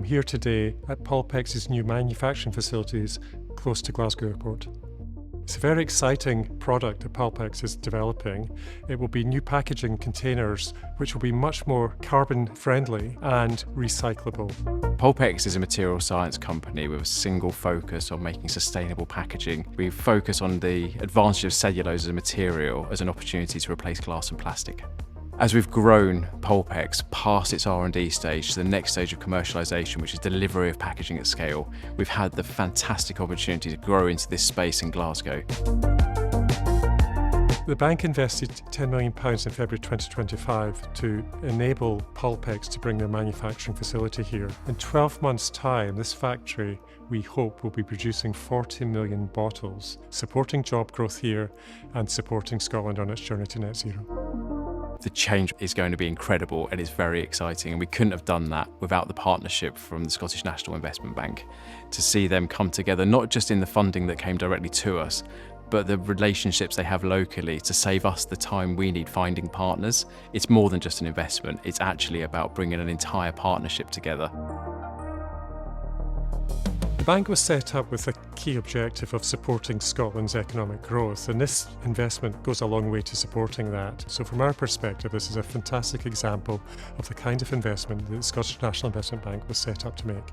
I'm here today at Pulpex's new manufacturing facilities close to Glasgow Airport. It's a very exciting product that Pulpex is developing. It will be new packaging containers which will be much more carbon friendly and recyclable. Pulpex is a material science company with a single focus on making sustainable packaging. We focus on the advantage of cellulose as a material as an opportunity to replace glass and plastic. As we've grown Pulpex past its R&D stage to the next stage of commercialisation, which is delivery of packaging at scale, we've had the fantastic opportunity to grow into this space in Glasgow. The bank invested £10 million in February 2025 to enable Pulpex to bring their manufacturing facility here. In 12 months' time, this factory, we hope, will be producing 40 million bottles, supporting job growth here and supporting Scotland on its journey to net zero. The change is going to be incredible and it's very exciting, and we couldn't have done that without the partnership from the Scottish National Investment Bank. To see them come together, not just in the funding that came directly to us, but the relationships they have locally to save us the time we need finding partners. It's more than just an investment, it's actually about bringing an entire partnership together. The bank was set up with a key objective of supporting Scotland's economic growth, and this investment goes a long way to supporting that. So from our perspective, this is a fantastic example of the kind of investment that the Scottish National Investment Bank was set up to make.